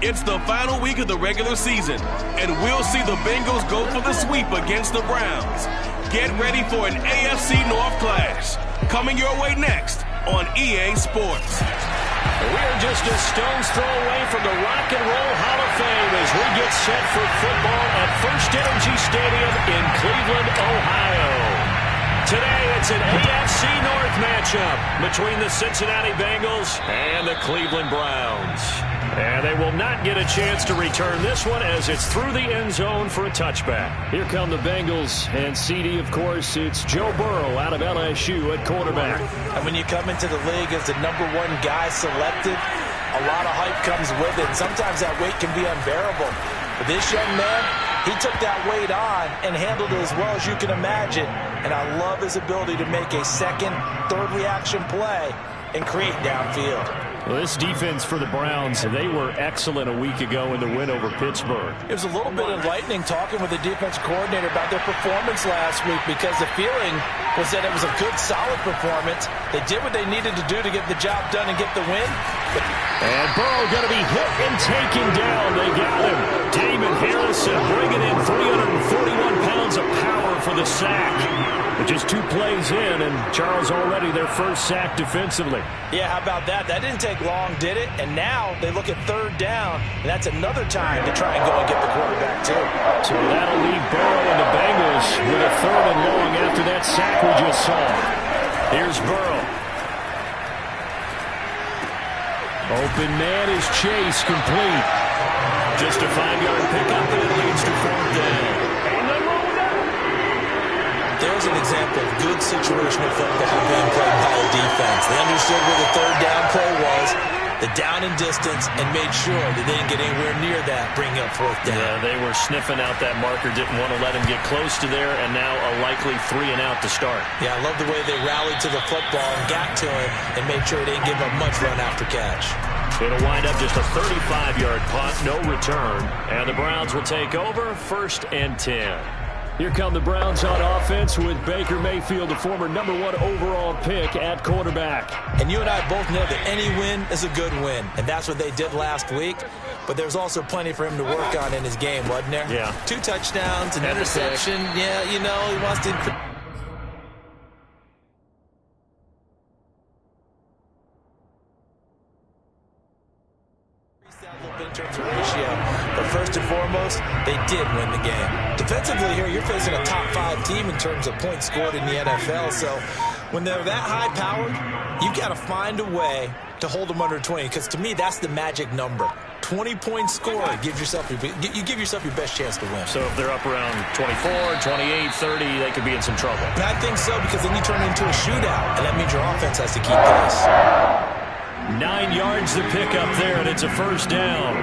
It's the final week of the regular season, and we'll see the Bengals go for the sweep against the Browns. Get ready for an AFC North clash. Coming your way next on EA Sports. We're just a stone's throw away from the Rock and Roll Hall of Fame as we get set for football at First Energy Stadium in Cleveland, Ohio. Today, it's an AFC North matchup between the Cincinnati Bengals and the Cleveland Browns. And they will not get a chance to return this one as it's through the end zone for a touchback. Here come the Bengals, and CD, of course, it's Joe Burrow out of LSU at quarterback. And when you come into the league as the #1 guy selected, a lot of hype comes with it. Sometimes that weight can be unbearable. But this young man, he took that weight on and handled it as well as you can imagine. And I love his ability to make a second, third reaction play and create downfield. Well, this defense for the Browns, they were excellent a week ago in the win over Pittsburgh. It was a little bit enlightening talking with the defense coordinator about their performance last week because the feeling was that it was a good, solid performance. They did what they needed to do to get the job done and get the win. And Burrow going to be hit and taken down. They got him. Damon Harrison bringing in 341 pounds of power for the sack. But just 2 plays in, and Charles already their first sack defensively. Yeah, how about that? That didn't take long, did it? And now they look at 3rd down, and that's another time to try and go and get the quarterback, too. So that'll leave Burrow and the Bengals with a 3rd and long after that sack we just saw. Here's Burrow. Open man is Chase, complete. Just a 5-yard pickup, and it leads to 4th down. There's an example of good situational football being played by a defense. They understood where the 3rd down play was, the down and distance, and made sure they didn't get anywhere near that, bringing up 4th down. Yeah, they were sniffing out that marker, didn't want to let him get close to there, and now a likely 3 and out to start. Yeah, I love the way they rallied to the football and got to him and made sure he didn't give up much run after catch. It'll wind up just a 35-yard punt, no return, and the Browns will take over 1st and 10. Here come the Browns on offense with Baker Mayfield, the former #1 overall pick at quarterback. And you and I both know that any win is a good win, and that's what they did last week. But there's also plenty for him to work on in his game, wasn't there? Yeah. 2 touchdowns, an interception. Yeah, you know, he wants to... in terms of ratio, but first and foremost, they did win the game. Defensively here, you're facing a top 5 team in terms of points scored in the NFL, so when they're that high-powered, you've got to find a way to hold them under 20, because to me, that's the magic number. 20 points scored, you give yourself your best chance to win. So if they're up around 24, 28, 30, they could be in some trouble. And I think so, because then you turn it into a shootout, and that means your offense has to keep pace. 9 yards to pick up there, and it's a 1st down.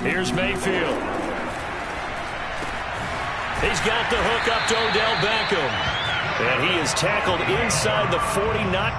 Here's Mayfield. He's got the hook up to Odell Beckham. And he is tackled inside the 49.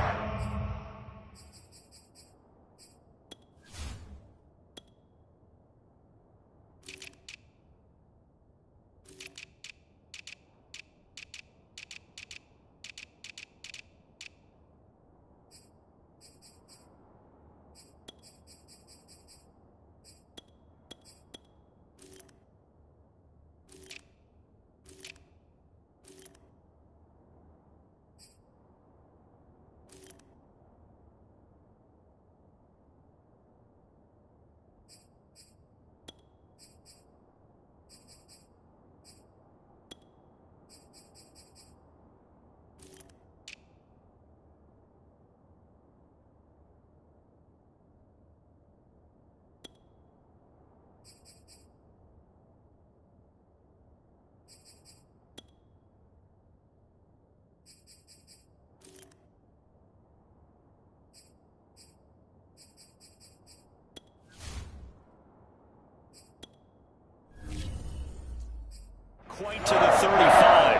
Quite to the 35.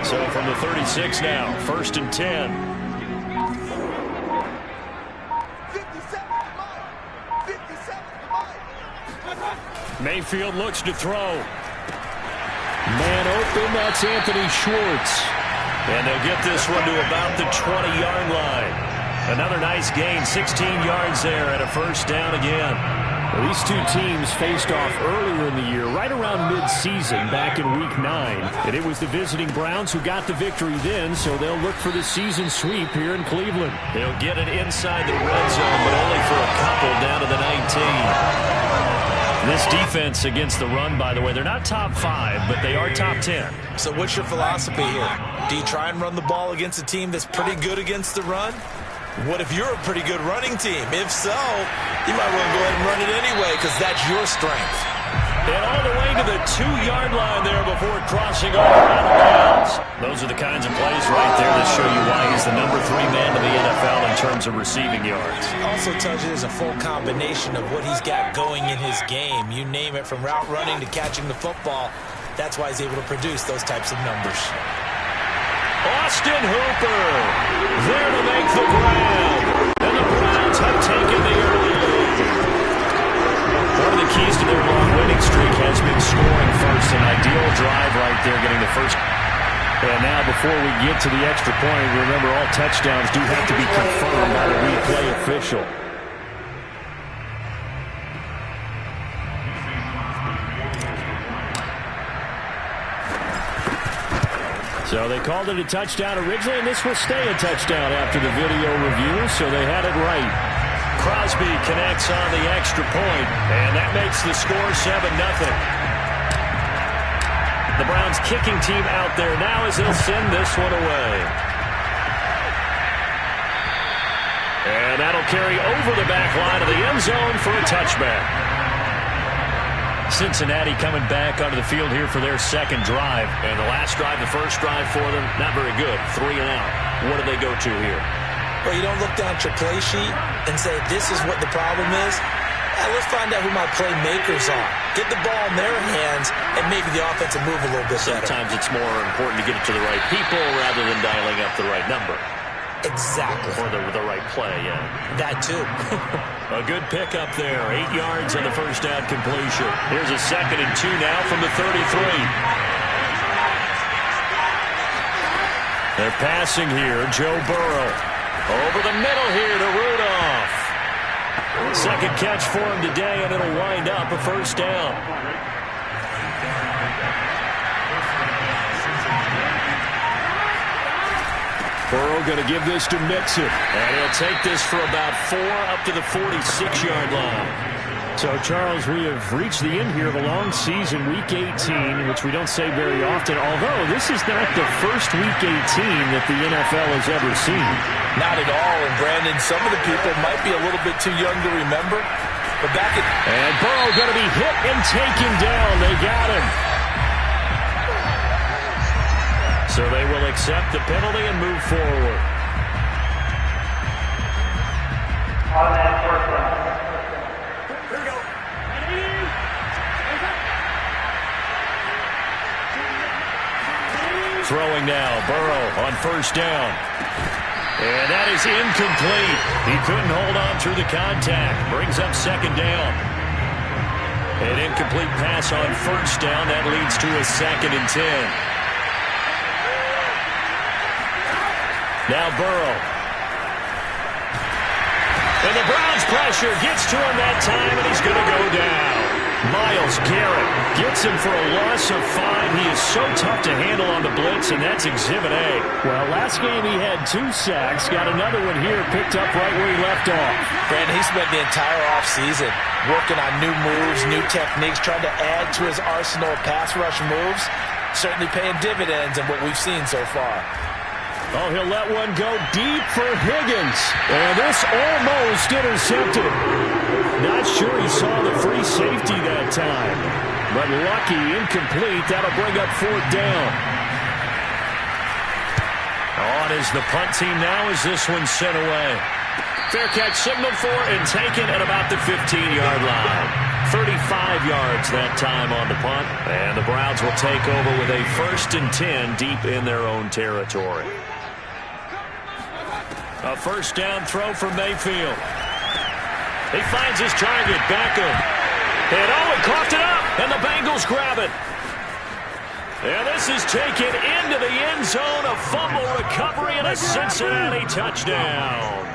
So from the 36 now, 1st and 10. 57. Mayfield looks to throw. Man open, that's Anthony Schwartz. And they'll get this one to about the 20-yard line. Another nice gain, 16 yards there, and a first down again. Well, these two teams faced off earlier in the year, right around mid-season, back in Week 9. And it was the visiting Browns who got the victory then, so they'll look for the season sweep here in Cleveland. They'll get it inside the red zone, but only for a couple down to the 19. This defense against the run, by the way, they're not top 5, but they are top 10. So what's your philosophy here? Do you try and run the ball against a team that's pretty good against the run? What if you're a pretty good running team? If so, you might want to go ahead and run it anyway because that's your strength. And all the way to the 2-yard line there before crossing over out of bounds. Those are the kinds of plays right there that show you why he's the number 3 man to the NFL in terms of receiving yards. Also tells you there's a full combination of what he's got going in his game. You name it, from route running to catching the football. That's why he's able to produce those types of numbers. Austin Hooper there to make the grab. And the Browns have taken the early lead. One of the keys to their long winning streak has been scoring first. An ideal drive right there, getting the first. And now before we get to the extra point, remember all touchdowns do have to be confirmed by the replay official. So they called it a touchdown originally, and this will stay a touchdown after the video review, so they had it right. Crosby connects on the extra point, and that makes the score 7-0. The Browns kicking team out there now as they'll send this one away. And that'll carry over the back line of the end zone for a touchback. Cincinnati coming back onto the field here for their second drive. And the last drive, the first drive for them, not very good. 3 and out. What do they go to here? Well, you don't look down at your play sheet and say, this is what the problem is. Let's find out who my playmakers are. Get the ball in their hands, and maybe the offense will move a little bit better. Sometimes it's more important to get it to the right people rather than dialing up the right number. Exactly. Or the right play, yeah. That too. A good pickup there. 8 yards on the first down completion. Here's a 2nd and 2 now from the 33. They're passing here. Joe Burrow. Over the middle here to Rudolph. Second catch for him today, and it'll wind up a first down. Burrow going to give this to Mixon. And he'll take this for about 4 up to the 46-yard line. So, Charles, we have reached the end here of a long season, Week 18, which we don't say very often, although this is not the first Week 18 that the NFL has ever seen. Not at all, and Brandon, some of the people might be a little bit too young to remember, but back at... And Burrow going to be hit and taken down. They got him. So they will accept the penalty and move forward. On that first down. Throwing now, Burrow on first down. And that is incomplete. He couldn't hold on through the contact. Brings up 2nd down. An incomplete pass on first down. That leads to a 2nd and 10. Now Burrow. And the Browns pressure gets to him that time, and he's going to go down. Myles Garrett gets him for a loss of 5. He is so tough to handle on the blitz, and that's Exhibit A. Well, last game he had 2 sacks. Got another one here, picked up right where he left off. Brandon, he spent the entire offseason working on new moves, new techniques, trying to add to his arsenal of pass rush moves. Certainly paying dividends in what we've seen so far. Oh, he'll let one go deep for Higgins. And this almost intercepted. Not sure he saw the free safety that time. But lucky, incomplete. That'll bring up 4th down. On is the punt team now as this one's sent away. Fair catch signaled for and taken at about the 15-yard line. 35 yards that time on the punt. And the Browns will take over with a 1st and 10 deep in their own territory. A first down throw from Mayfield. He finds his target, Beckham. And he coughed it up, and the Bengals grab it. And this is taken into the end zone. A fumble recovery and a Cincinnati touchdown.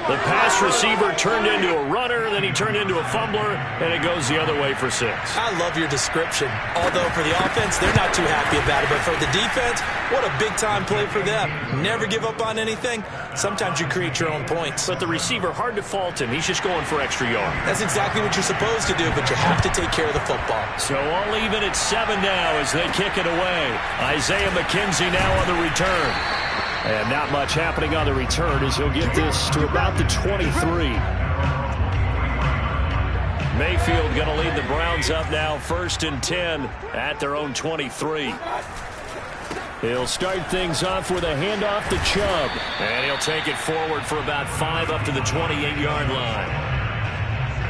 The pass receiver turned into a runner, then he turned into a fumbler, and it goes the other way for 6. I love your description. Although for the offense, they're not too happy about it. But for the defense, what a big-time play for them. Never give up on anything. Sometimes you create your own points. But the receiver, hard to fault him. He's just going for extra yard. That's exactly what you're supposed to do, but you have to take care of the football. So all even at 7 now as they kick it away. Isaiah McKenzie now on the return. And not much happening on the return as he'll get this to about the 23. Mayfield going to lead the Browns up now, 1st and 10 at their own 23. He'll start things off with a handoff to Chubb. And he'll take it forward for about 5 up to the 28-yard line.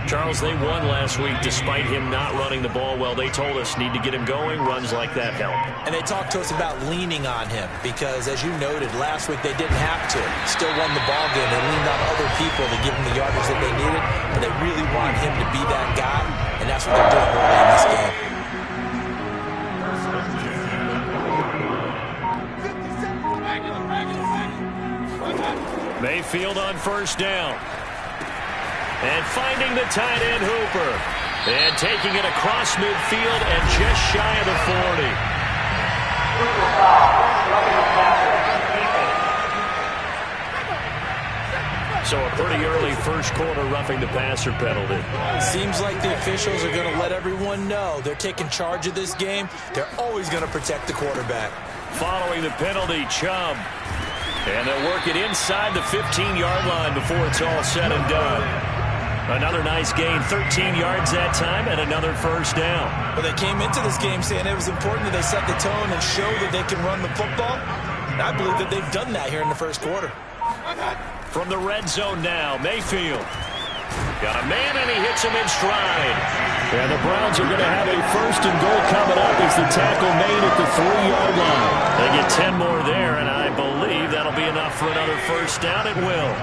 Charles, they won last week despite him not running the ball well. They told us need to get him going. Runs like that help. And they talked to us about leaning on him because, as you noted, last week they didn't have to. Still won the ball game. They leaned on other people to give them the yardage that they needed, but they really want him to be that guy, and that's what they're doing early in this game. Mayfield on 1st down. And finding the tight end Hooper. And taking it across midfield and just shy of the 40. So a pretty early first quarter roughing the passer penalty. Seems like the officials are going to let everyone know they're taking charge of this game. They're always going to protect the quarterback. Following the penalty, Chubb. And they'll work it inside the 15-yard line before it's all said and done. Another nice gain, 13 yards that time, and another 1st down. Well, they came into this game saying it was important that they set the tone and show that they can run the football. And I believe that they've done that here in the first quarter. From the red zone now, Mayfield. Got a man, and he hits him in stride. And the Browns are going to have a 1st and goal coming up as the tackle made at the 3-yard line. They get 10 more there, and I believe that'll be enough for another 1st down. It will.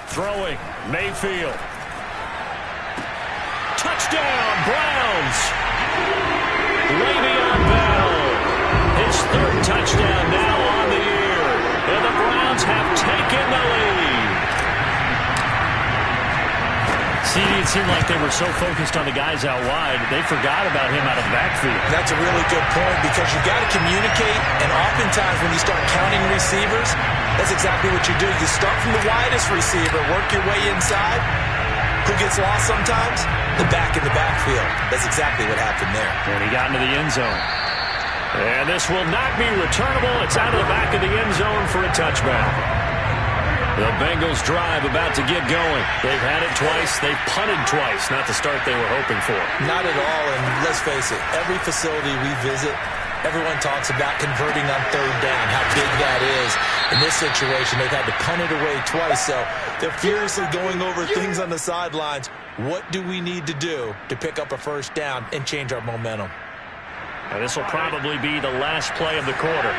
Throwing, Mayfield. Touchdown, Browns. Le'Veon Bell. His 3rd touchdown now on the year. And the Browns have taken the lead. See, it seemed like they were so focused on the guys out wide, they forgot about him out of the backfield. That's a really good point because you got to communicate, and oftentimes when you start counting receivers, that's exactly what you do. You start from the widest receiver, work your way inside. Who gets lost sometimes? The back in the backfield. That's exactly what happened there. And he got into the end zone. And this will not be returnable. It's out of the back of the end zone for a touchback. The Bengals drive about to get going. They've had it twice. They've punted twice. Not the start they were hoping for. Not at all, and let's face it, every facility we visit, everyone talks about converting on 3rd down, how big that is. In this situation, they've had to punt it away twice, so they're furiously going over things on the sidelines. What do we need to do to pick up a 1st down and change our momentum? And this will probably be the last play of the quarter.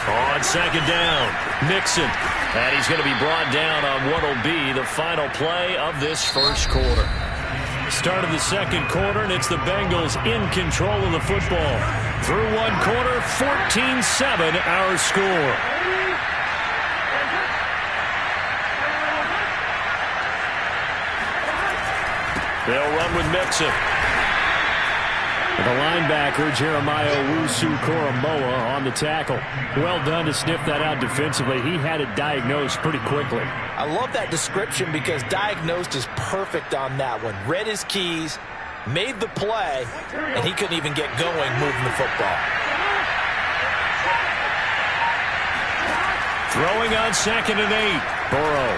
On 2nd down, Mixon. And he's going to be brought down on what will be the final play of this first quarter. Start of the second quarter, and it's the Bengals in control of the football. Through one quarter, 14-7 our score. They'll run with Mixon. The linebacker, Jeremiah Owusu-Koramoah, on the tackle. Well done to sniff that out defensively. He had it diagnosed pretty quickly. I love that description because diagnosed is perfect on that one. Read his keys, made the play, and he couldn't even get going moving the football. Throwing on 2nd and 8. Burrow.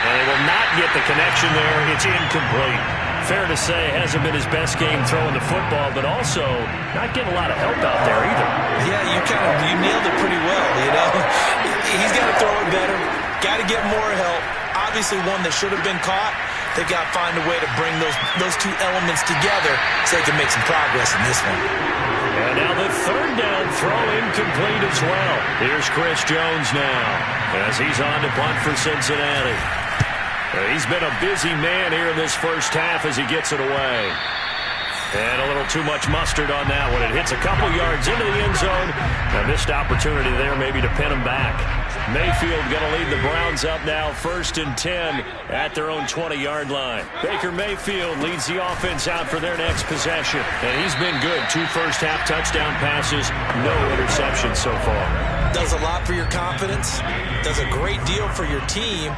And they will not get the connection there. It's incomplete. Fair to say, hasn't been his best game throwing the football, but also not getting a lot of help out there either. Yeah, you nailed it pretty well, you know. He's got to throw it better, got to get more help. Obviously one that should have been caught. They got to find a way to bring those two elements together so they can make some progress in this one. And now the 3rd down And throw incomplete as well. Here's Chris Jones now as he's on to punt for Cincinnati. He's been a busy man here in this first half as he gets it away. And a little too much mustard on that one. It hits a couple yards into the end zone. A missed opportunity there maybe to pin him back. Mayfield going to lead the Browns up now 1st and 10 at their own 20-yard line. Baker Mayfield leads the offense out for their next possession. And he's been good. 2 first-half touchdown passes, no interceptions so far. Does a lot for your confidence. Does a great deal for your team.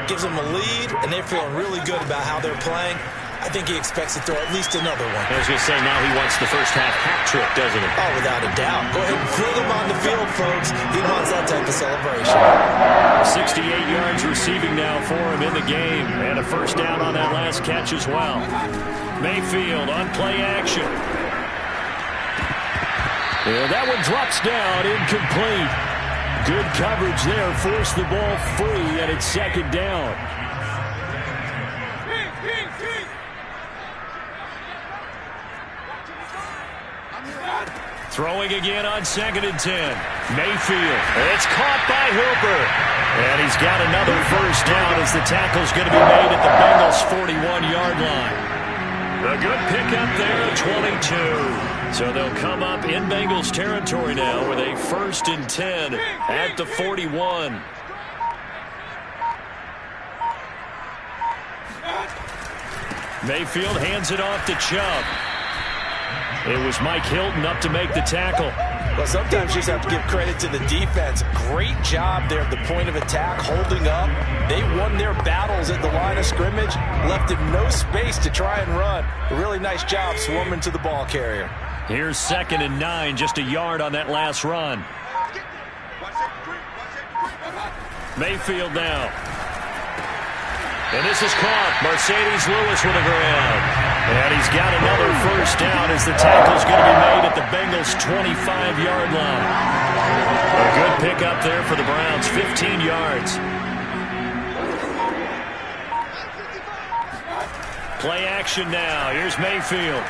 Gives them a lead, and they're feeling really good about how they're playing. I think he expects to throw at least another one. I was going to say, now he wants the first-half hat trick, doesn't he? Oh, without a doubt. Go ahead and fling him on the field, folks. He wants that type of celebration. 68 yards receiving now for him in the game. And a first down on that last catch as well. Mayfield on play action. Yeah, that one drops down, incomplete. Good coverage there, forced the ball free, and it's 2nd down. Throwing again on 2nd and 10. Mayfield. It's caught by Hooper. And he's got another first down as the tackle's going to be made at the Bengals' 41-yard line. A good pickup there at 22. So they'll come up in Bengals territory now with a 1st and 10 at the 41. Mayfield hands it off to Chubb. It was Mike Hilton up to make the tackle. Well, sometimes you just have to give credit to the defense. Great job there at the point of attack, holding up. They won their battles at the line of scrimmage, left him no space to try and run. A really nice job swarming to the ball carrier. Here's 2nd and 9, just a yard on that last run. Mayfield now. And this is caught. Mercedes Lewis with a grab. And he's got another first down as the tackle's going to be made at the Bengals' 25-yard line. A good pickup there for the Browns, 15 yards. Play action now. Here's Mayfield.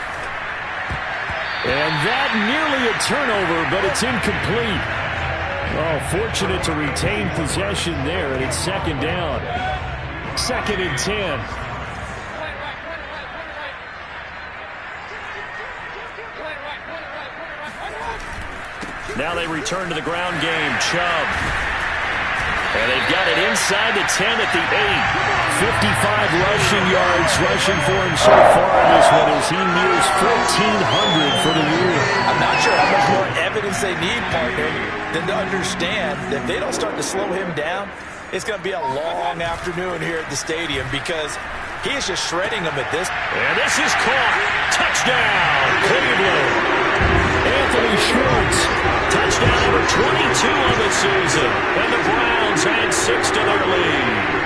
And that nearly a turnover, but it's incomplete. Oh, fortunate to retain possession there, and it's 2nd down. 2nd and 10. Now they return to the ground game. Chubb. And they've got it inside the 10 at the 8. 55 rushing yards rushing for him so far in this one as he nears 1,400 for the year. I'm not sure how much more evidence they need, partner, than to understand that if they don't start to slow him down, it's going to be a long afternoon here at the stadium because he is just shredding them at this. And this is caught. Touchdown, Cleveland. Anthony Schwartz, touchdown number 22 on the season. And the Browns add 6 to their lead.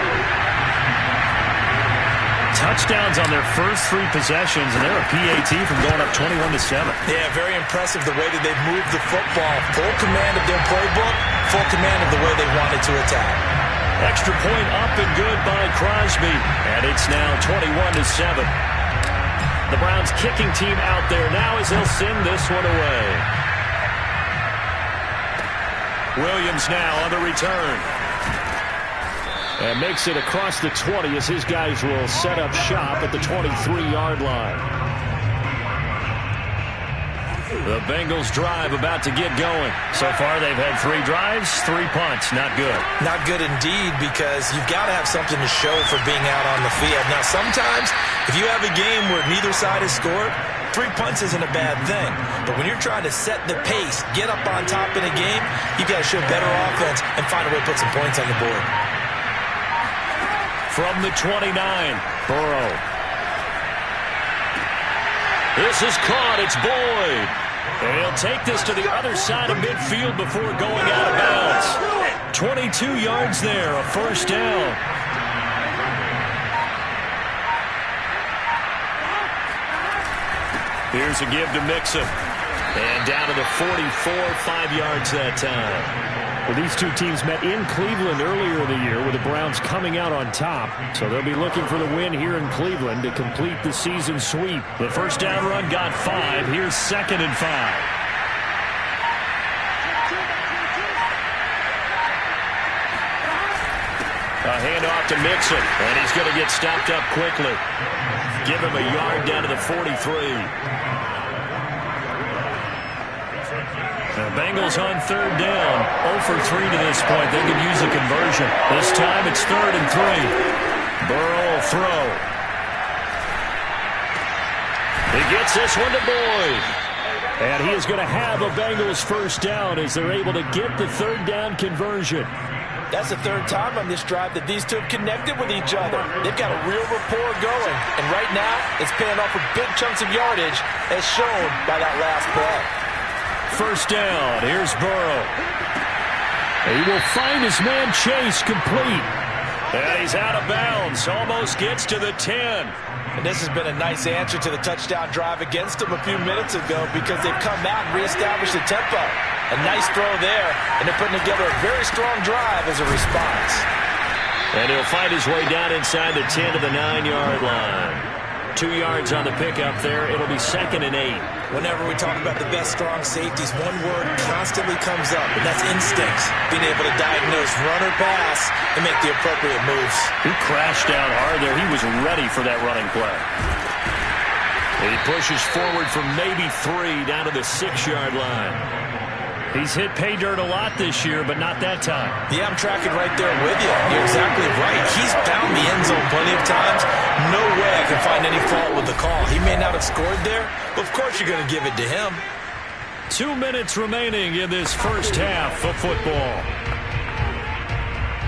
Touchdowns on their first 3 possessions, and they're a PAT from going up 21-7. Yeah, very impressive the way that they've moved the football. Full command of their playbook, full command of the way they wanted to attack. Extra point up and good by Crosby, and it's now 21-7. The Browns kicking team out there now as they'll send this one away. Williams now on the return. And makes it across the 20 as his guys will set up shop at the 23-yard line. The Bengals drive about to get going. So far they've had 3 drives, 3 punts. Not good. Not good indeed, because you've got to have something to show for being out on the field. Now sometimes if you have a game where neither side has scored, 3 punts isn't a bad thing. But when you're trying to set the pace, get up on top in a game, you've got to show better offense and find a way to put some points on the board. From the 29, Burrow. This is caught. It's Boyd. And he'll take this to the other side of midfield before going out of bounds. 22 yards there, a first down. Here's a give to Mixon. And down to the 44, 5 yards that time. Well, these two teams met in Cleveland earlier in the year with the Browns coming out on top. So they'll be looking for the win here in Cleveland to complete the season sweep. The first down run got 5. Here's 2nd and 5. A handoff to Mixon, and he's going to get stopped up quickly. Give him a yard down to the 43. The Bengals on third down, 0 for 3 to this point. They could use a conversion. This time it's 3rd and 3. Burrow will throw. He gets this one to Boyd. And he is going to have a Bengals first down as they're able to get the third down conversion. That's the third time on this drive that these two have connected with each other. They've got a real rapport going. And right now, it's paying off for big chunks of yardage, as shown by that last play. First down. Here's Burrow. He will find his man Chase complete. And he's out of bounds. Almost gets to the 10. And this has been a nice answer to the touchdown drive against them a few minutes ago because they've come out and reestablished the tempo. A nice throw there, and they're putting together a very strong drive as a response. And he'll find his way down inside the 10 to the 9-yard line. 2 yards on the pickup there. It'll be 2nd and 8. Whenever we talk about the best strong safeties, one word constantly comes up, and that's instincts. Being able to diagnose run or pass and make the appropriate moves. He crashed down hard there. He was ready for that running play. He pushes forward for maybe 3 down to the 6-yard line. He's hit pay dirt a lot this year, but not that time. Yeah, I'm tracking right there with you. You're exactly right. He's found the end zone plenty of times. No way I can find any fault with the call. He may not have scored there, but of course you're going to give it to him. 2 minutes remaining in this first half of football.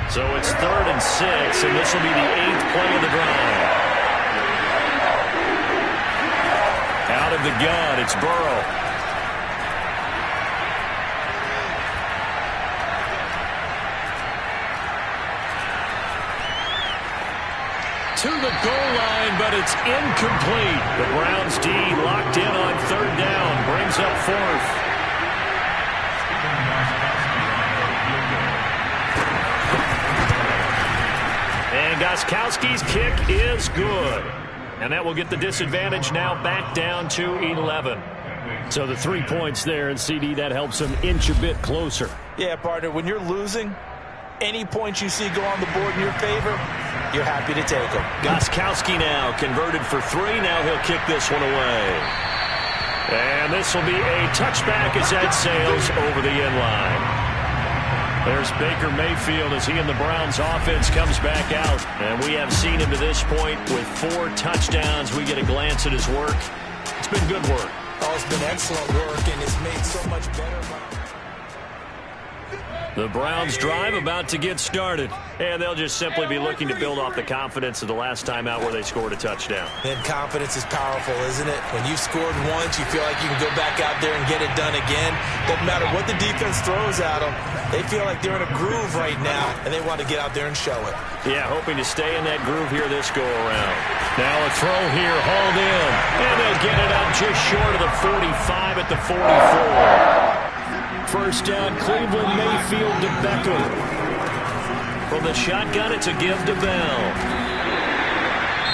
So it's 3rd and 6, and this will be the 8th play of the drive. Out of the gun, it's Burrow. To the goal line, but it's incomplete. The Browns D locked in on 3rd down, brings up 4th. And Gostkowski's kick is good. And that will get the disadvantage now back down to 11. So the 3 points there, and CD, that helps them inch a bit closer. Yeah, partner, when you're losing, any points you see go on the board in your favor, you're happy to take them. Gostkowski now converted for 3. Now he'll kick this one away. And this will be a touchback as that sails over the end line. There's Baker Mayfield as he and the Browns offense comes back out. And we have seen him to this point with 4 touchdowns. We get a glance at his work. It's been good work. Oh, it's been excellent work, and it's made so much better. The Browns drive about to get started, and they'll just simply be looking to build off the confidence of the last time out where they scored a touchdown. And confidence is powerful, isn't it? When you've scored once, you feel like you can go back out there and get it done again. Doesn't matter what the defense throws at them. They feel like they're in a groove right now, and they want to get out there and show it. Yeah, hoping to stay in that groove here this go-around. Now a throw here, hauled in, and they'll get it up just short of the 45 at the 44. First down, Cleveland. Mayfield to Beckham. From the shotgun, it's a give to Bell.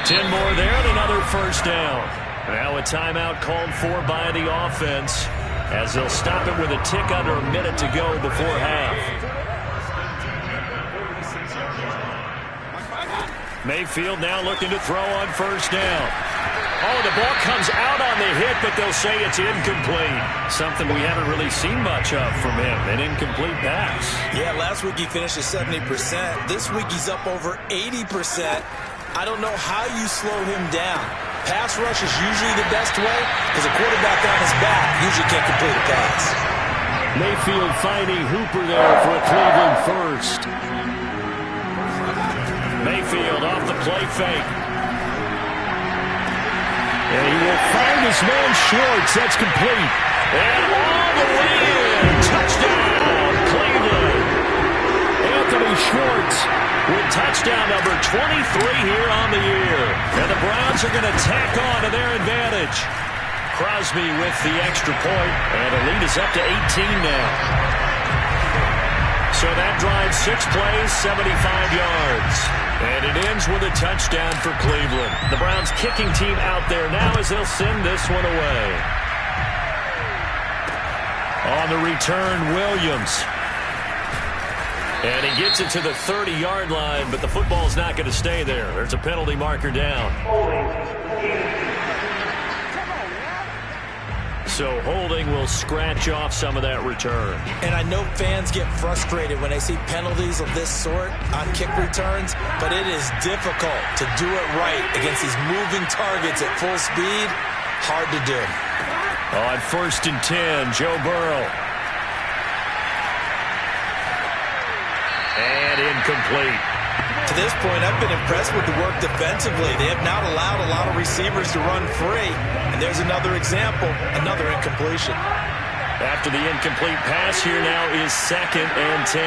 10 more there and another first down. Now a timeout called for by the offense as they'll stop it with a tick under a minute to go before half. Mayfield now looking to throw on first down. Oh, the ball comes out on the hit, but they'll say it's incomplete. Something we haven't really seen much of from him, an incomplete pass. Yeah, last week he finished at 70%. This week he's up over 80%. I don't know how you slow him down. Pass rush is usually the best way because a quarterback on his back usually can't complete a pass. Mayfield finding Hooper there for a Cleveland first. Mayfield off the play fake. And he will find his man Schwartz. That's complete. And all the way in. Touchdown, Cleveland. Anthony Schwartz with touchdown number 23 here on the year. And the Browns are going to tack on to their advantage. Crosby with the extra point. And the lead is up to 18 now. So that drives 6 plays, 75 yards. And it ends with a touchdown for Cleveland. The Browns kicking team out there now as they'll send this one away. On the return, Williams. And he gets it to the 30-yard line, but the football's not going to stay there. There's a penalty marker down. So holding will scratch off some of that return. And I know fans get frustrated when they see penalties of this sort on kick returns, but it is difficult to do it right against these moving targets at full speed. Hard to do. On 1st and 10, Joe Burrow. And incomplete. To this point, I've been impressed with the work defensively. They have not allowed a lot of receivers to run free. And there's another example, another incompletion. After the incomplete pass, here now is 2nd and 10.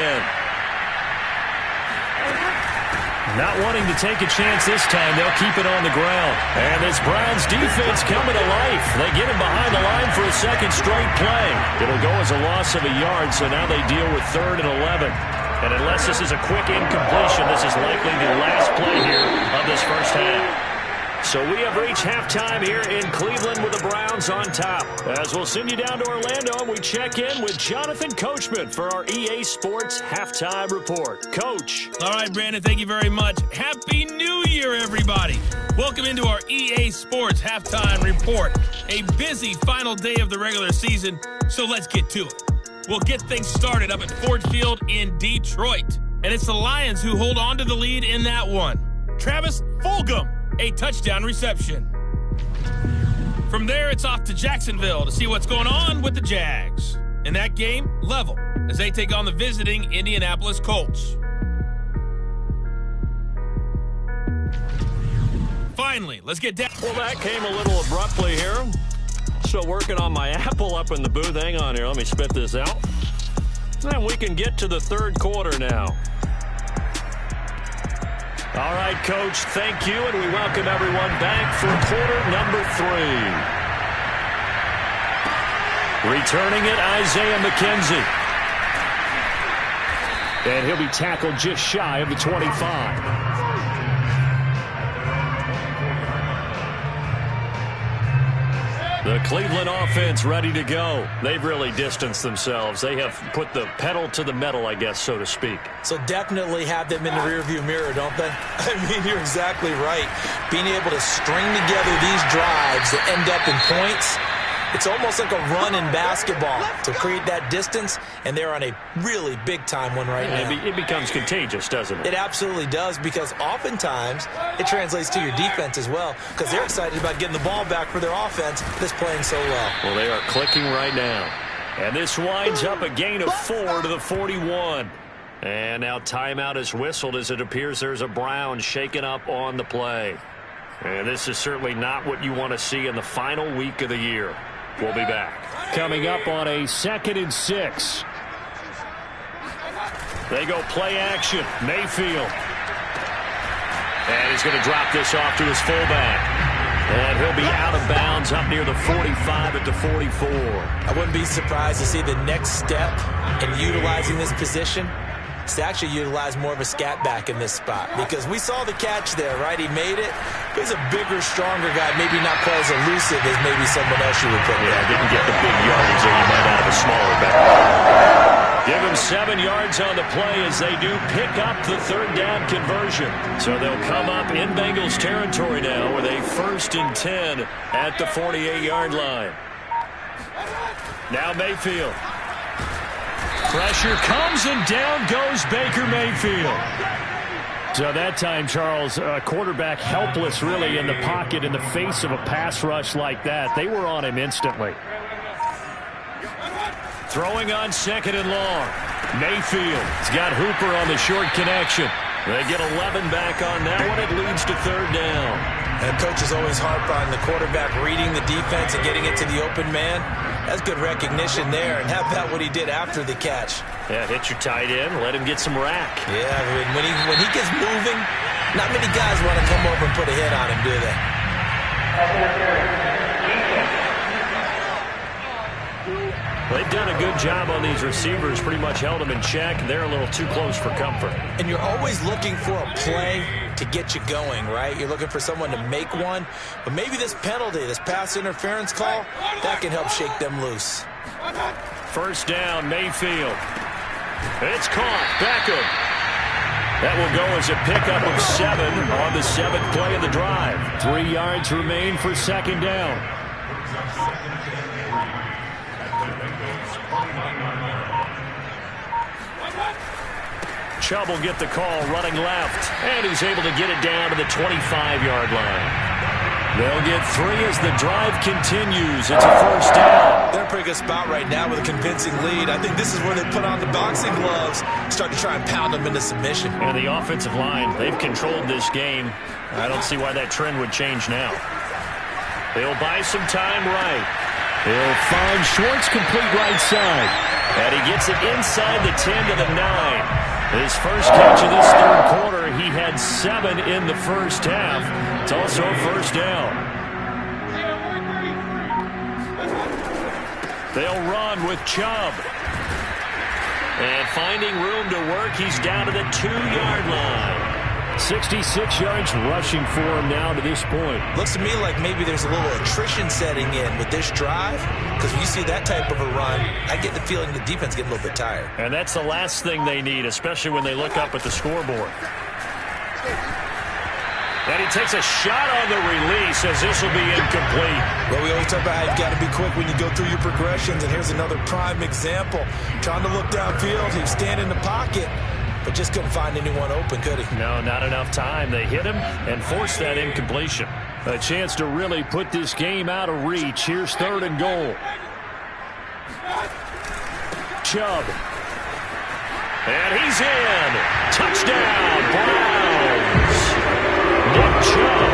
Not wanting to take a chance this time, they'll keep it on the ground. And this Browns defense coming to life. They get him behind the line for a second straight play. It'll go as a loss of a yard, so now they deal with 3rd and 11. And unless this is a quick incompletion, this is likely the last play here of this first half. So we have reached halftime here in Cleveland with the Browns on top. As we'll send you down to Orlando, we check in with Jonathan Coachman for our EA Sports Halftime Report. Coach. All right, Brandon, thank you very much. Happy New Year, everybody. Welcome into our EA Sports Halftime Report. A busy final day of the regular season, so let's get to it. We'll get things started up at Ford Field in Detroit. And it's the Lions who hold on to the lead in that one. Travis Fulgham, a touchdown reception. From there, it's off to Jacksonville to see what's going on with the Jags. In that game, level, as they take on the visiting Indianapolis Colts. Finally, let's get down. Well, that came a little abruptly here. Still working on my Apple up in the booth. Hang on here. Let me spit this out. And we can get to the 3rd quarter now. All right, Coach, thank you, and we welcome everyone back for quarter number 3. Returning it, Isaiah McKenzie. And he'll be tackled just shy of the 25. The Cleveland offense ready to go. They've really distanced themselves. They have put the pedal to the metal, I guess, so to speak. So definitely have them in the rearview mirror, don't they? I mean, you're exactly right. Being able to string together these drives that end up in points, it's almost like a run in basketball to create that distance, and they're on a really big-time one right now. It becomes contagious, doesn't it? It absolutely does, because oftentimes it translates to your defense as well, because they're excited about getting the ball back for their offense that's playing so well. Well, they are clicking right now. And this winds up a gain of 4 to the 41. And now timeout is whistled as it appears there's a Brown shaken up on the play. And this is certainly not what you want to see in the final week of the year. We'll be back. Coming up on a 2nd and 6. They go play action. Mayfield. And he's going to drop this off to his fullback. And he'll be out of bounds up near the 45 at the 44. I wouldn't be surprised to see the next step in utilizing this position is to actually utilize more of a scat back in this spot, because we saw the catch there, right? He made it. He's a bigger, stronger guy, maybe not quite as elusive as maybe someone else you would put there. Yeah, didn't get the big yardage there. You might have a smaller back. Give him 7 yards on the play as they do pick up the 3rd down conversion. So they'll come up in Bengals territory now with a 1st and 10 at the 48-yard line. Now Mayfield. Pressure comes, and down goes Baker Mayfield. So that time, Charles, quarterback helpless really in the pocket in the face of a pass rush like that. They were on him instantly. Throwing on 2nd and long. Mayfield. He's got Hooper on the short connection. They get 11 back on that one. It leads to 3rd down. And coaches always harp on the quarterback reading the defense and getting it to the open man. That's good recognition there. And how about what he did after the catch? Yeah, hit your tight end. Let him get some rack. Yeah, when he gets moving, not many guys want to come over and put a hit on him, do they? They've done a good job on these receivers, pretty much held them in check. They're a little too close for comfort. And you're always looking for a play to get you going, right? You're looking for someone to make one. But maybe this penalty, this pass interference call, that can help shake them loose. 1st down, Mayfield. It's caught. Beckham. That will go as a pickup of 7 on the 7th play of the drive. 3 yards remain for second down. Chubb will get the call running left, and he's able to get it down to the 25-yard line. They'll get 3 as the drive continues. It's a first down. They're in a pretty good spot right now with a convincing lead. I think this is where they put on the boxing gloves, start to try and pound them into submission. And the offensive line, they've controlled this game. I don't see why that trend would change now. They'll buy some time right. He'll find Schwartz complete right side. And he gets it inside the 10 to the 9. His first catch of this third quarter, he had 7 in the first half. It's also a first down. They'll run with Chubb. And finding room to work, he's down to the 2-yard line. 66 yards rushing for him now to this point. Looks to me like maybe there's a little attrition setting in with this drive, because when you see that type of a run, I get the feeling the defense getting a little bit tired. And that's the last thing they need, especially when they look up at the scoreboard. And he takes a shot on the release as this will be incomplete. Well, we always talk about how you've got to be quick when you go through your progressions, and here's another prime example. Trying to look downfield, he was standing in the pocket, but just couldn't find anyone open, could he? No, not enough time. They hit him and forced that incompletion. A chance to really put this game out of reach. Here's 3rd and goal. Chubb. And he's in. Touchdown, Browns. Nick Chubb,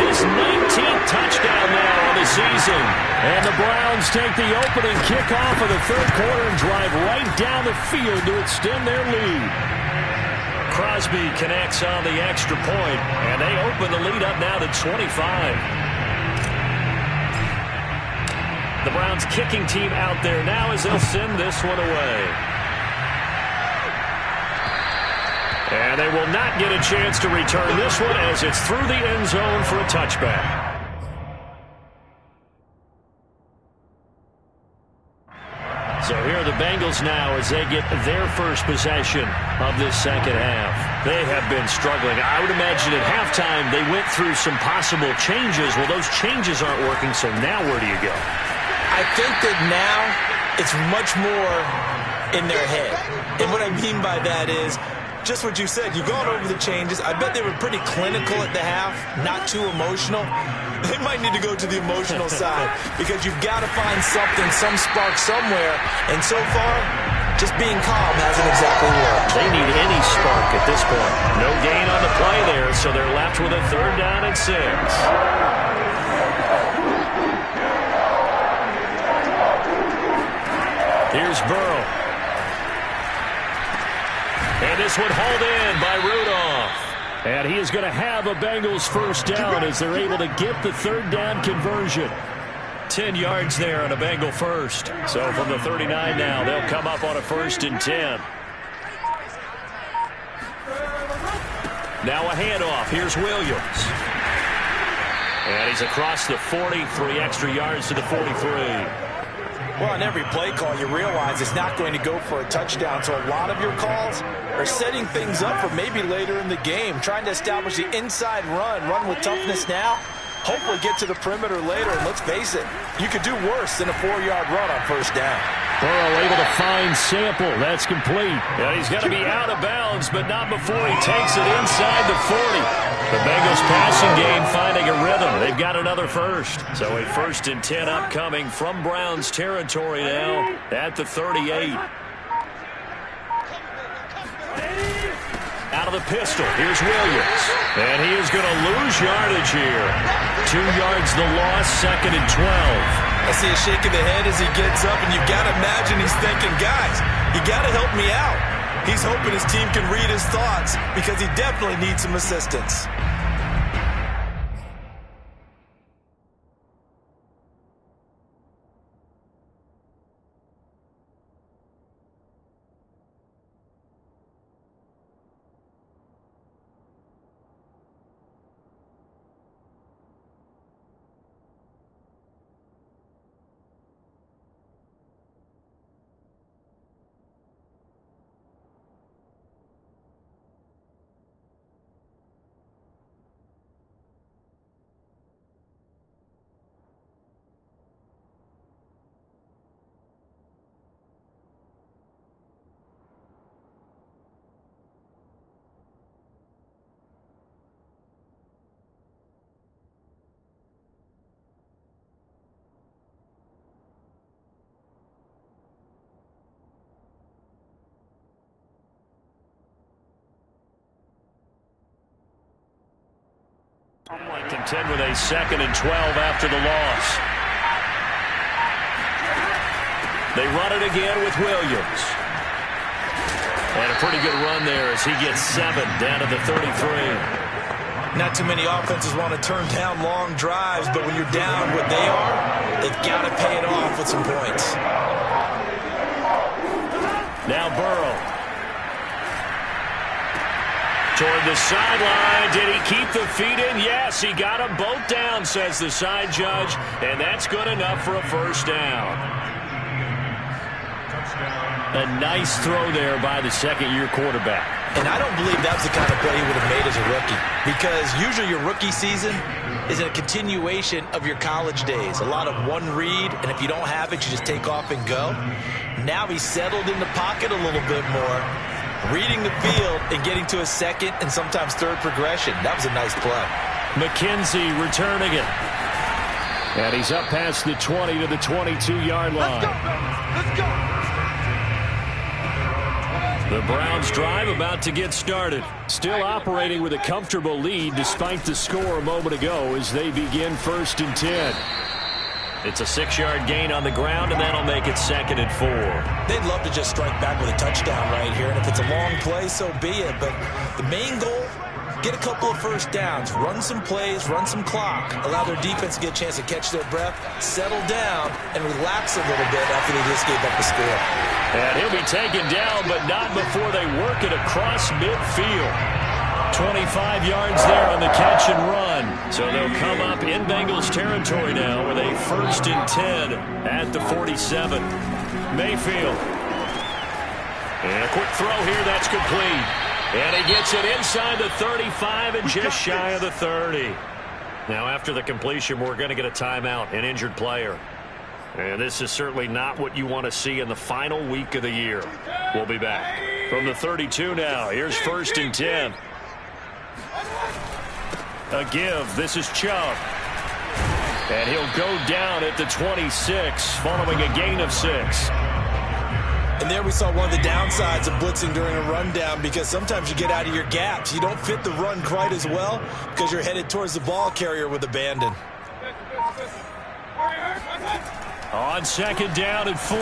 his 19th touchdown now on the season. And the Browns take the opening kickoff of the third quarter and drive right down the field to extend their lead. Crosby connects on the extra point, and they open the lead up now to 25. The Browns kicking team out there now as they'll send this one away. And they will not get a chance to return this one as it's through the end zone for a touchback. So here are the Bengals now as they get their first possession of this second half. They have been struggling. I would imagine at halftime they went through some possible changes. Well, those changes aren't working, so now where do you go? I think that now it's much more in their head. And what I mean by that is just what you said. You've gone over the changes. I bet they were pretty clinical at the half, not too emotional. They might need to go to the emotional side because you've got to find something, some spark somewhere. And so far, just being calm hasn't exactly worked. They need any spark at this point. No gain on the play there, so they're left with a 3rd down and 6. Here's Burrow. And this one hauled in by Rudolph. And he is going to have a Bengals first down as they're able to get the 3rd down conversion. 10 yards there on a Bengal first. So from the 39 now, they'll come up on a 1st and 10. Now a handoff. Here's Williams. And he's across the 40, 3 extra yards to the 43. Well, on every play call, you realize it's not going to go for a touchdown. So a lot of your calls are setting things up for maybe later in the game, trying to establish the inside run with toughness now, hopefully get to the perimeter later. And let's face it, you could do worse than a 4-yard run on first down. Burrow able to find Sample. That's complete. Yeah, he's got to be out of bounds, but not before he takes it inside the 40. The Bengals passing game finding a rhythm. They've got another first. So a 1st and 10 upcoming from Browns territory now at the 38. Out of the pistol, here's Williams. And he is going to lose yardage here. 2 yards the loss, 2nd and 12. I see a shake of the head as he gets up, and you've got to imagine he's thinking, guys, you got to help me out. He's hoping his team can read his thoughts because he definitely needs some assistance. Contend with a 2nd and 12 after the loss. They run it again with Williams. And a pretty good run there as he gets 7 down to the 33. Not too many offenses want to turn down long drives, but when you're down what they are, they've got to pay it off with some points. Now Burrow. Toward the sideline. Did he keep the feet in? Yes, he got them both down, says the side judge, and that's good enough for a first down. A nice throw there by the second-year quarterback. And I don't believe that was the kind of play he would have made as a rookie, because usually your rookie season is a continuation of your college days. A lot of one read, and if you don't have it, you just take off and go. Now he's settled in the pocket a little bit more, reading the field and getting to a second and sometimes third progression. That was a nice play. McKenzie returning it. And he's up past the 20 to the 22-yard line. Let's go. The Browns drive about to get started. Still operating with a comfortable lead despite the score a moment ago as they begin 1st and 10. It's a 6-yard gain on the ground, and that'll make it 2nd and 4. They'd love to just strike back with a touchdown right here, and if it's a long play, so be it. But the main goal, get a couple of first downs, run some plays, run some clock, allow their defense to get a chance to catch their breath, settle down, and relax a little bit after they just gave up the score. And he'll be taken down, but not before they work it across midfield. 25 yards there on the catch and run. So they'll come up in Bengals territory now with a 1st and 10 at the 47. Mayfield. And a quick throw here, that's complete. And he gets it inside the 35 and just shy of the 30. Now after the completion, we're going to get a timeout, an injured player. And this is certainly not what you want to see in the final week of the year. We'll be back. From the 32 now, here's 1st and 10. A give. This is Chubb. And he'll go down at the 26 following a gain of 6. And there we saw one of the downsides of blitzing during a rundown, because sometimes you get out of your gaps. You don't fit the run quite as well because you're headed towards the ball carrier with abandon. On 2nd down and 4,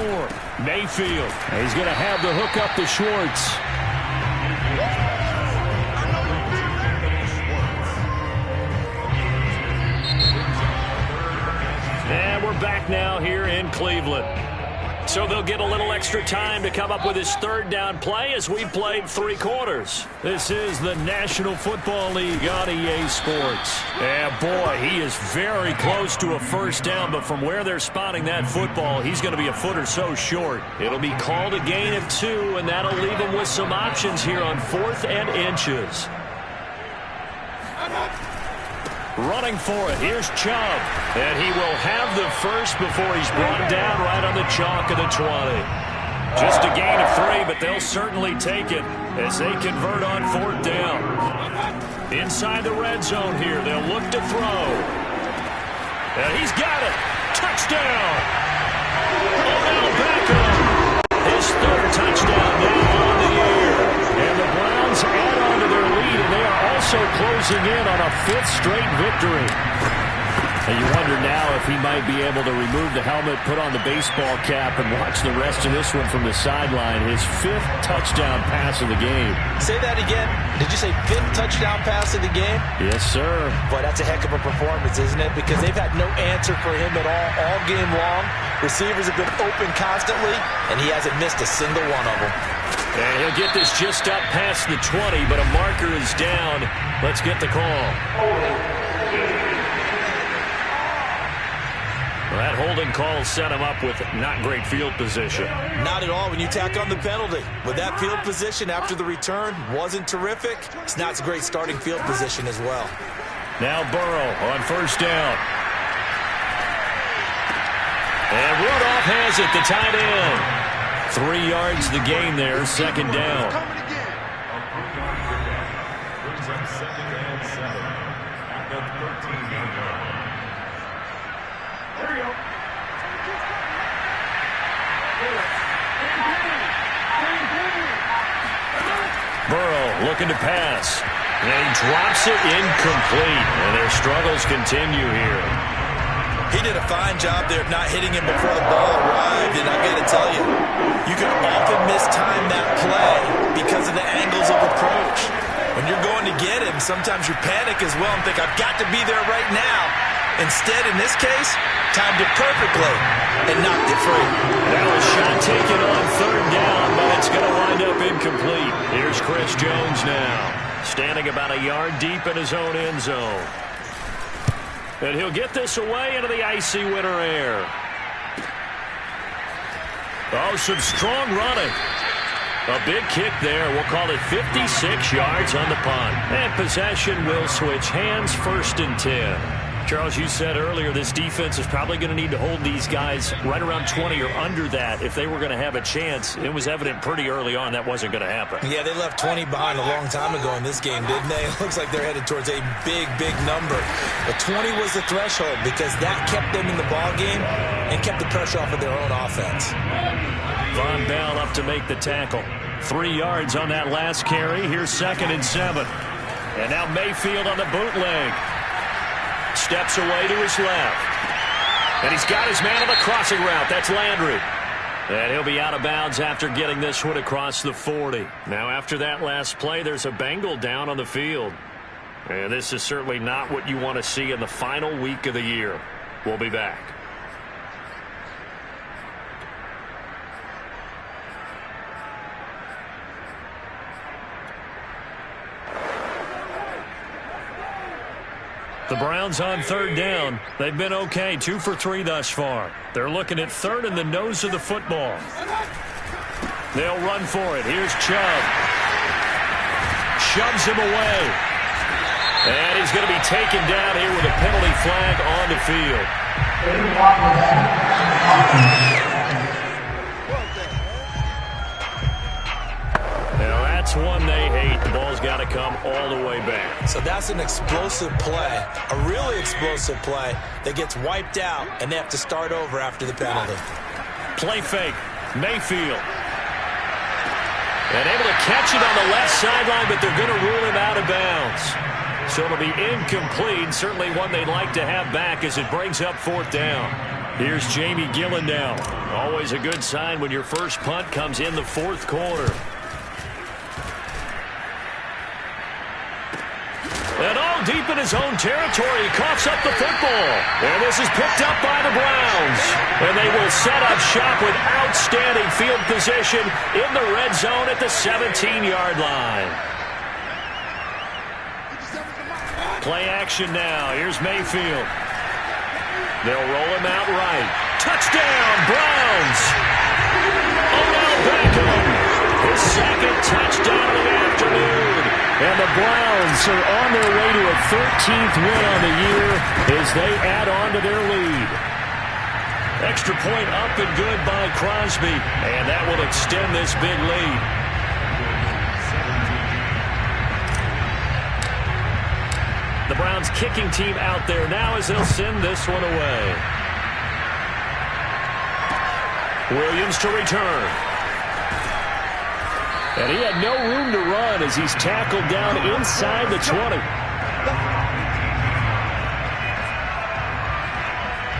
Mayfield. He's going to have the hook up to Schwartz. And we're back now here in Cleveland. So they'll get a little extra time to come up with his 3rd down play as we played 3 quarters. This is the National Football League on EA Sports. And boy, he is very close to a first down, but from where they're spotting that football, he's going to be a foot or so short. It'll be called a gain of 2, and that'll leave him with some options here on 4th and inches. Running for it, here's Chubb. And he will have the first before he's brought down right on the chalk of the 20. Just a gain of 3, but they'll certainly take it as they convert on 4th down. Inside the red zone here, they'll look to throw. And he's got it. Touchdown. Odell Beckham. His 3rd touchdown now on the year. And the Browns add on to their lead, and they are also closing in on a 5th straight victory. And you wonder now if he might be able to remove the helmet, put on the baseball cap, and watch the rest of this one from the sideline. His 5th touchdown pass of the game. Say that again. Did you say 5th touchdown pass of the game? Yes, sir. Boy, that's a heck of a performance, isn't it? Because they've had no answer for him at all game long. Receivers have been open constantly, and he hasn't missed a single one of them. And he'll get this just up past the 20, but a marker is down. Let's get the call. Well, that holding call set him up with not great field position. Not at all when you tack on the penalty. With that field position after the return wasn't terrific. It's not a great starting field position as well. Now Burrow on 1st down. And Rudolph has it, the tight end. 3 yards the gain there, 2nd down. Burrow looking to pass. And he drops it incomplete. And their struggles continue here. He did a fine job there of not hitting him before the ball arrived. And I've got to tell you, you can often mistime that play because of the angles of approach. When you're going to get him, sometimes you panic as well and think, I've got to be there right now. Instead, in this case, timed it perfectly and knocked it free. Now a shot taken on third down, but it's going to wind up incomplete. Here's Chris Jones now, standing about a yard deep in his own end zone. And he'll get this away into the icy winter air. Oh, some strong running. A big kick there. We'll call it 56 yards on the punt. And possession will switch hands, 1st and 10. Charles, you said earlier this defense is probably going to need to hold these guys right around 20 or under that if they were going to have a chance. It was evident pretty early on that wasn't going to happen. Yeah, they left 20 behind a long time ago in this game, didn't they? It looks like they're headed towards a big, big number. But 20 was the threshold because that kept them in the ball game and kept the pressure off of their own offense. Von Bell up to make the tackle. 3 yards on that last carry. Here's 2nd and 7. And now Mayfield on the bootleg. Steps away to his left. And he's got his man on the crossing route. That's Landry. And he'll be out of bounds after getting this one across the 40. Now after that last play, there's a Bengal down on the field. And this is certainly not what you want to see in the final week of the year. We'll be back. The Browns on 3rd down. They've been okay, 2 for 3 thus far. They're looking at 3rd in the nose of the football. They'll run for it. Here's Chubb. Shoves him away. And he's going to be taken down here with a penalty flag on the field. Now that's one they hate. The ball's got to come all the way back. So that's an explosive play, a really explosive play that gets wiped out, and they have to start over after the penalty. Play fake. Mayfield. And able to catch it on the left sideline, but they're going to rule him out of bounds. So it'll be incomplete. Certainly one they'd like to have back as it brings up 4th down. Here's Jamie Gillen now. Always a good sign when your first punt comes in the 4th quarter. And all deep in his own territory, he coughs up the football. And this is picked up by the Browns. And they will set up shop with outstanding field position in the red zone at the 17-yard line. Play action now. Here's Mayfield. They'll roll him out right. Touchdown, Browns! Odell Beckham, his 2nd touchdown of the afternoon. And the Browns are on their way to a 13th win on the year as they add on to their lead. Extra point up and good by Crosby. And that will extend this big lead. The Browns kicking team out there now as they'll send this one away. Williams to return. And he had no room to run as he's tackled down inside the 20.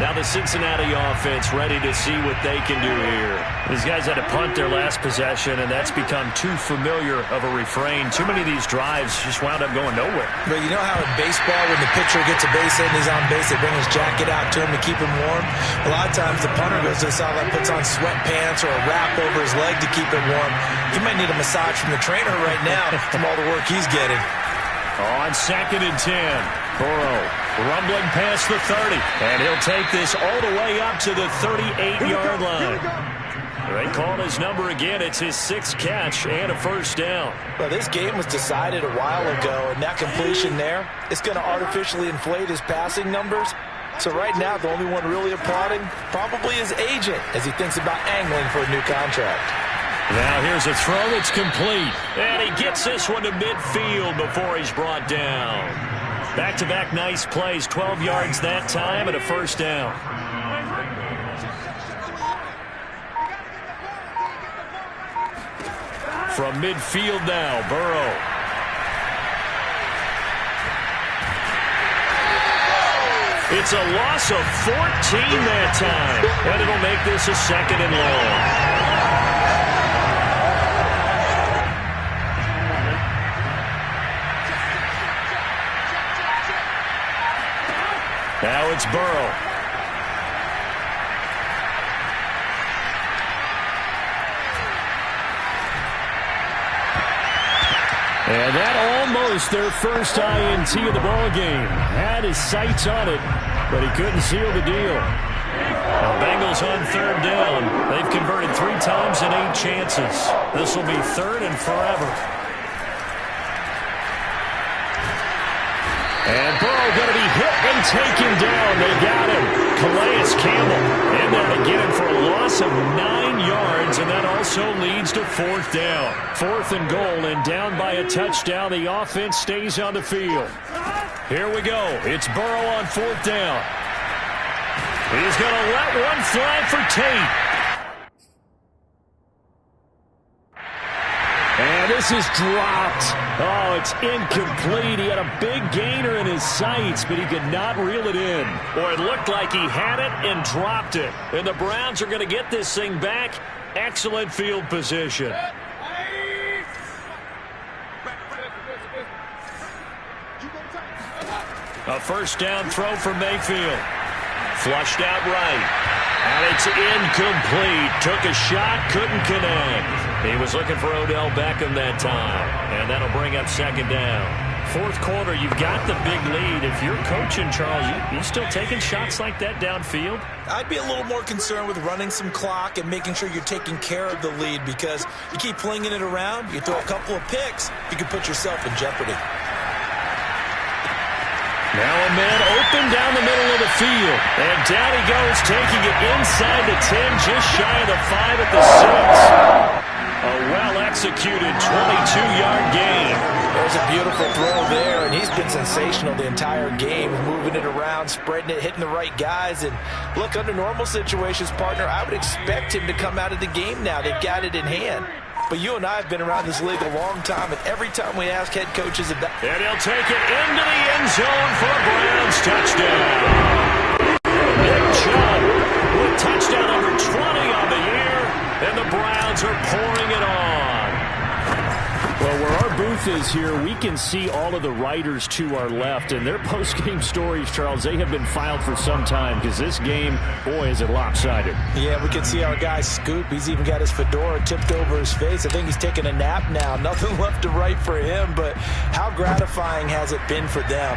Now the Cincinnati offense ready to see what they can do here. These guys had to punt their last possession, and that's become too familiar of a refrain. Too many of these drives just wound up going nowhere. But you know how in baseball, when the pitcher gets a base hit and he's on base, they bring his jacket out to him to keep him warm? A lot of times the punter goes to the sideline, puts on sweatpants or a wrap over his leg to keep it warm. He might need a massage from the trainer right now from all the work he's getting. On 2nd and 10, Burrow rumbling past the 30, and he'll take this all the way up to the 38-yard line. They called his number again. It's his 6th catch and a 1st down. Well, this game was decided a while ago, and that completion there is going to artificially inflate his passing numbers. So right now, the only one really applauding probably his agent as he thinks about angling for a new contract. Now here's a throw that's complete. And he gets this one to midfield before he's brought down. Back-to-back nice plays, 12 yards that time and a 1st down. From midfield now, Burrow. It's a loss of 14 that time, and it'll make this a 2nd and long. Now it's Burrow. And that almost their first INT of the ball game. Had his sights on it, but he couldn't seal the deal. Now Bengals on 3rd down. They've converted 3 times in 8 chances. This will be 3rd and forever. And Burrow going to be hit and taken down. They got him. Calais Campbell in there to get him for a loss of 9 yards, and that also leads to 4th down. 4th and goal, and down by a touchdown. The offense stays on the field. Here we go. It's Burrow on 4th down. He's going to let one fly for Tate. And this is dropped. Oh, it's incomplete. He had a big gainer in his sights, but he could not reel it in. Boy, it looked like he had it and dropped it. And the Browns are going to get this thing back. Excellent field position. A 1st down throw for Mayfield. Flushed out right. And it's incomplete. Took a shot, couldn't connect. He was looking for Odell Beckham that time. And that'll bring up 2nd down. 4th quarter, you've got the big lead. If you're coaching, Charles, you still taking shots like that downfield? I'd be a little more concerned with running some clock and making sure you're taking care of the lead, because you keep flinging it around, you throw a couple of picks, you can put yourself in jeopardy. Now a man open down the middle of the field. And down he goes, taking it inside the 10, just shy of the 5 at the 6. A well-executed 22-yard gain. There's a beautiful throw there, and he's been sensational the entire game, moving it around, spreading it, hitting the right guys. And look, under normal situations, partner, I would expect him to come out of the game now. They've got it in hand. But you and I have been around this league a long time, and every time we ask head coaches about... And he'll take it into the end zone for a Browns touchdown. Nick Chubb with touchdown number 20 on the year, and the Browns are pouring it on. Well, where our booth is here, we can see all of the writers to our left, and their post-game stories, Charles, they have been filed for some time, because this game, boy, is it lopsided. Yeah, we can see our guy Scoop. He's even got his fedora tipped over his face. I think he's taking a nap now. Nothing left to write for him, but how gratifying has it been for them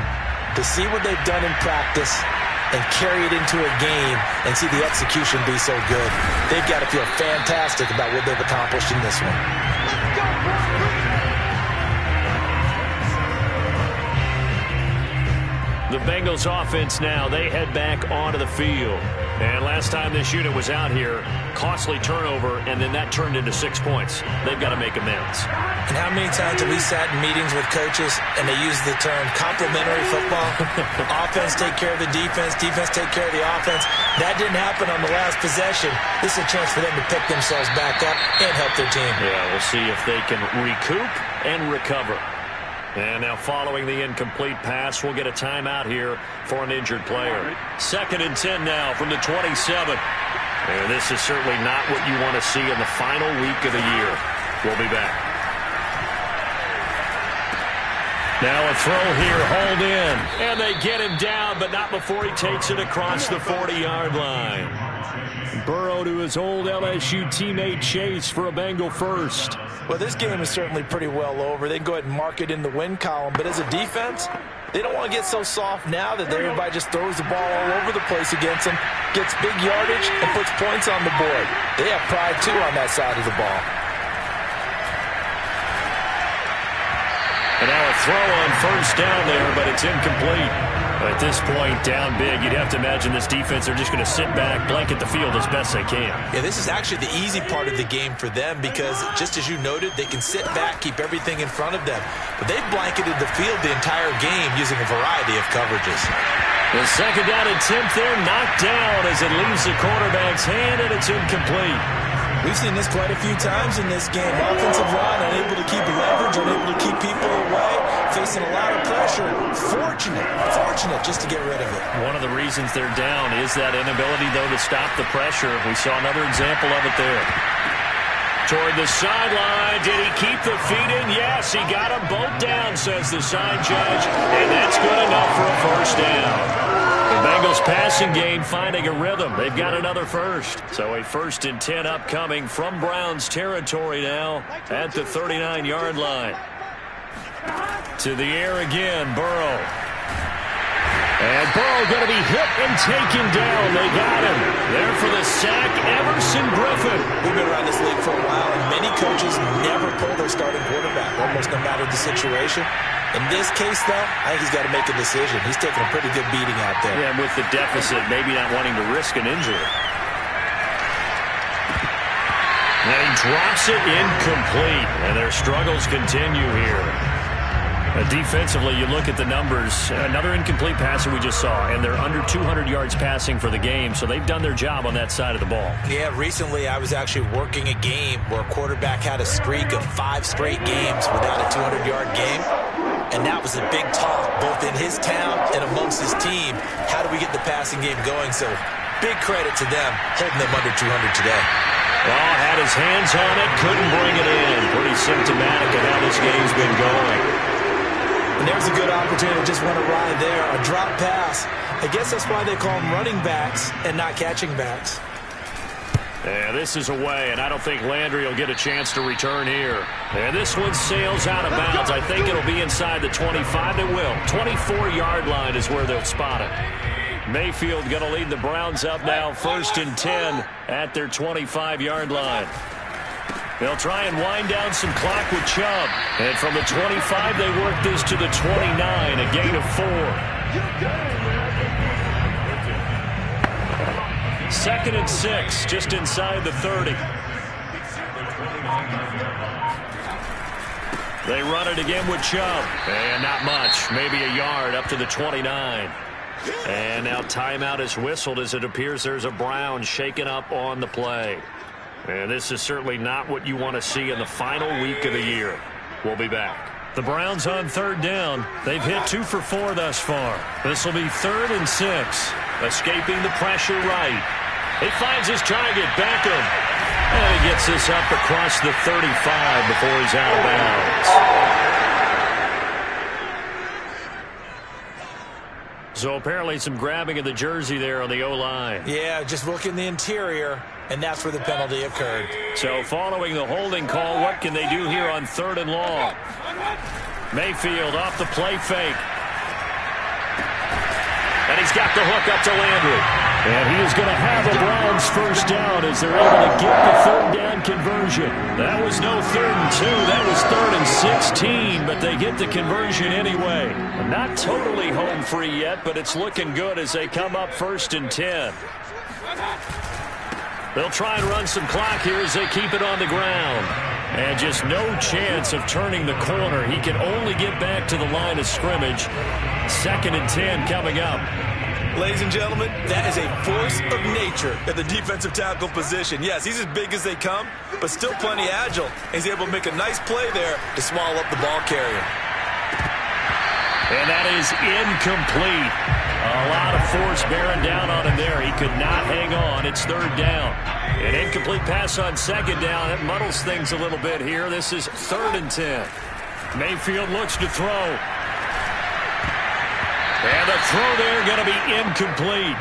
to see what they've done in practice and carry it into a game and see the execution be so good. They've got to feel fantastic about what they've accomplished in this one. The Bengals offense now, they head back onto the field. And last time this unit was out here, costly turnover, and then that turned into 6 points. They've got to make amends. And how many times have we sat in meetings with coaches and they use the term complementary football? Offense take care of the defense, defense take care of the offense. That didn't happen on the last possession. This is a chance for them to pick themselves back up and help their team. Yeah, we'll see if they can recoup and recover. And now following the incomplete pass, we'll get a timeout here for an injured player. 2nd and 10 now from the 27. And this is certainly not what you want to see in the final week of the year. We'll be back. Now a throw here, hauled in. And they get him down, but not before he takes it across the 40-yard line. Burrow to his old LSU teammate Chase for a Bengal first. Well, this game is certainly pretty well over. They can go ahead and mark it in the win column. But as a defense, they don't want to get so soft now that everybody just throws the ball all over the place against them, gets big yardage, and puts points on the board. They have pride, too, on that side of the ball. And now a throw on 1st down there, but it's incomplete. At this point, down big, you'd have to imagine this defense, they're just going to sit back, blanket the field as best they can. Yeah, this is actually the easy part of the game for them because, just as you noted, they can sit back, keep everything in front of them. But they've blanketed the field the entire game using a variety of coverages. The 2nd down attempt there, knocked down as it leaves the quarterback's hand, and it's incomplete. We've seen this quite a few times in this game. Offensive line unable to keep leverage, unable to keep people away, facing a lot of pressure. Fortunate just to get rid of it. One of the reasons they're down is that inability, though, to stop the pressure. We saw another example of it there. Toward the sideline. Did he keep the feet in? Yes, he got them both down, says the side judge. And that's good enough for a first down. The Bengals passing game finding a rhythm. They've got another first. So a 1st and 10 upcoming from Browns territory now at the 39-yard line. To the air again, Burrow. And Burrow going to be hit and taken down. They got him. There for the sack, Everson Griffin. We've been around this league for a while, and many coaches never pull their starting quarterback, almost no matter the situation. In this case, though, I think he's got to make a decision. He's taking a pretty good beating out there. Yeah, and with the deficit, maybe not wanting to risk an injury. And he drops it incomplete, and their struggles continue here. Defensively, you look at the numbers. Another incomplete passer we just saw, and they're under 200 yards passing for the game, so they've done their job on that side of the ball. Yeah, recently I was actually working a game where a quarterback had a streak of 5 straight games without a 200-yard game, and that was a big talk, both in his town and amongst his team. How do we get the passing game going? So big credit to them, holding them under 200 today. Well, had his hands on it, couldn't bring it in. Pretty symptomatic of how this game's been going. And there's a good opportunity to just run a ride there, a drop pass. I guess that's why they call them running backs and not catching backs. Yeah, this is away, and I don't think Landry will get a chance to return here. And this one sails out of bounds. I think it'll be inside the 25. It will. 24-yard line is where they'll spot it. Mayfield going to lead the Browns up now, 1st and 10 at their 25-yard line. They'll try and wind down some clock with Chubb. And from the 25, they work this to the 29, a gain of 4. 2nd and 6, just inside the 30. They run it again with Chubb. And not much, maybe a yard up to the 29. And now timeout is whistled as it appears there's a Brown shaken up on the play. And this is certainly not what you want to see in the final week of the year. We'll be back. The Browns on 3rd down. They've hit 2 for 4 thus far. This will be 3rd and 6. Escaping the pressure right. He finds his target, Beckham. And he gets this up across the 35 before he's out of bounds. So apparently some grabbing of the jersey there on the O-line. Yeah, just look in the interior, and that's where the penalty occurred. So following the holding call, what can they do here on 3rd and long? Mayfield off the play fake. And he's got the hook up to Landry. And he is going to have a Browns first down as they're able to get the 3rd down conversion. That was no 3rd and 2. That was 3rd and 16, but they get the conversion anyway. Not totally home free yet, but it's looking good as they come up 1st and 10. They'll try and run some clock here as they keep it on the ground. And just no chance of turning the corner. He can only get back to the line of scrimmage. 2nd and 10 coming up. Ladies and gentlemen, that is a force of nature at the defensive tackle position. Yes, he's as big as they come, but still plenty agile. He's able to make a nice play there to swallow up the ball carrier. And that is incomplete. A lot of force bearing down on him there. He could not hang on. It's 3rd down. An incomplete pass on 2nd down. That muddles things a little bit here. This is 3rd and 10. Mayfield looks to throw. And the throw there going to be incomplete.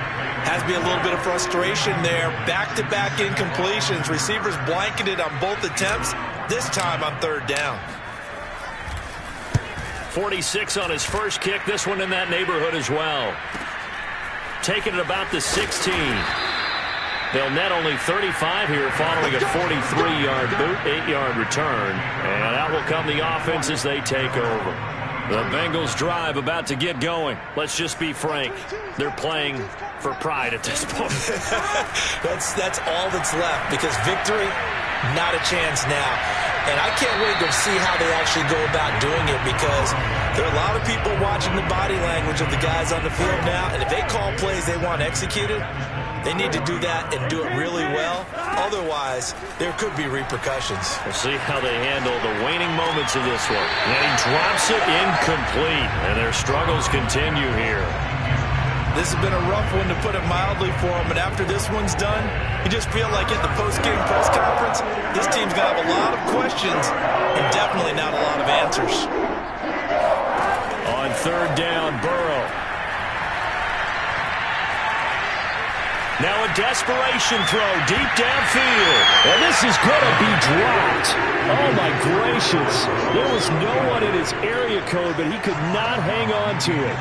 Has to be a little bit of frustration there. Back-to-back incompletions. Receivers blanketed on both attempts. This time on 3rd down. 46 on his first kick. This one in that neighborhood as well. Taking it about the 16. They'll net only 35 here following a 43-yard boot, 8-yard return. And out will come the offense as they take over. The Bengals drive about to get going. Let's just be frank. They're playing for pride at this point. That's all that's left, because victory, not a chance now. And I can't wait to see how they actually go about doing it, because there are a lot of people watching the body language of the guys on the field now, and if they call plays they want executed, They need to do that and do it really well. Otherwise, there could be repercussions. We'll see how they handle the waning moments of this one. And he drops it incomplete, and their struggles continue here. This has been a rough one, to put it mildly, for them. But after this one's done, you just feel like at the post-game press conference, this team's going to have a lot of questions and definitely not a lot of answers. On third down, Burrow. Now a desperation throw deep downfield. And this is going to be dropped. Oh, my gracious. There was no one in his area code, but he could not hang on to it.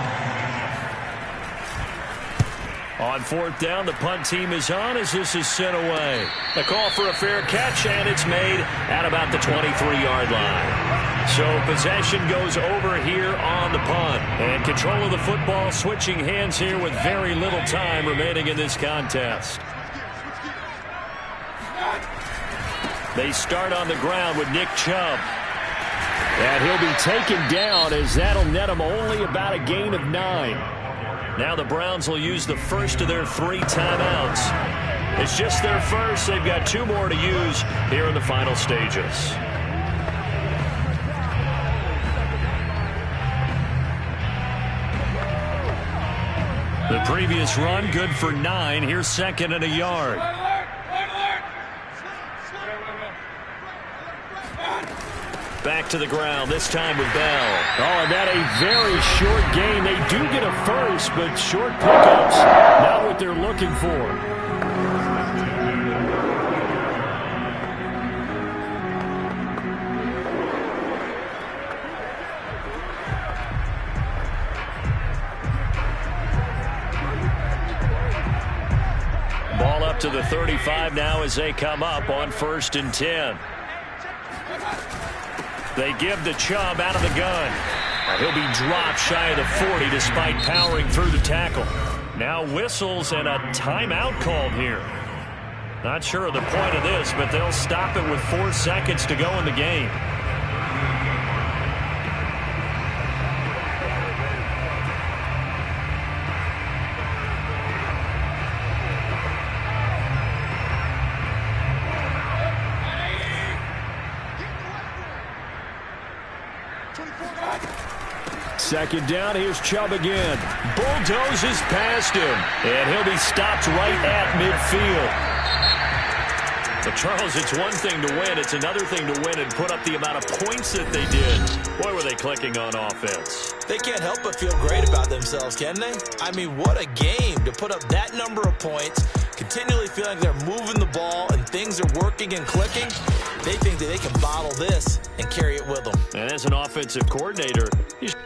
On fourth down, the punt team is on as this is sent away. A call for a fair catch, and it's made at about the 23-yard line. So possession goes over here on the punt. And control of the football switching hands here with very little time remaining in this contest. They start on the ground with Nick Chubb. And he'll be taken down as that'll net him only about a gain of 9. Now the Browns will use the first of their 3 timeouts. It's just their first. They've got 2 more to use here in the final stages. The previous run, good for 9. Here's second and a yard. Back to the ground, this time with Bell. Oh, and that a very short gain. They do get a first, but short pickups, not what they're looking for. Ball up to the 35 now as they come up on 1st and 10. They give to Chubb out of the gun. He'll be dropped shy of the 40 despite powering through the tackle. Now whistles and a timeout called here. Not sure of the point of this, but they'll stop it with 4 seconds to go in the game. Second down, here's Chubb again. Bulldozes past him, and he'll be stopped right at midfield. But, Charles, it's one thing to win. It's another thing to win and put up the amount of points that they did. Boy, were they clicking on offense. They can't help but feel great about themselves, can they? I mean, what a game to put up that number of points, continually feeling they're moving the ball and things are working and clicking. They think that they can bottle this and carry it with them. And as an offensive coordinator, he's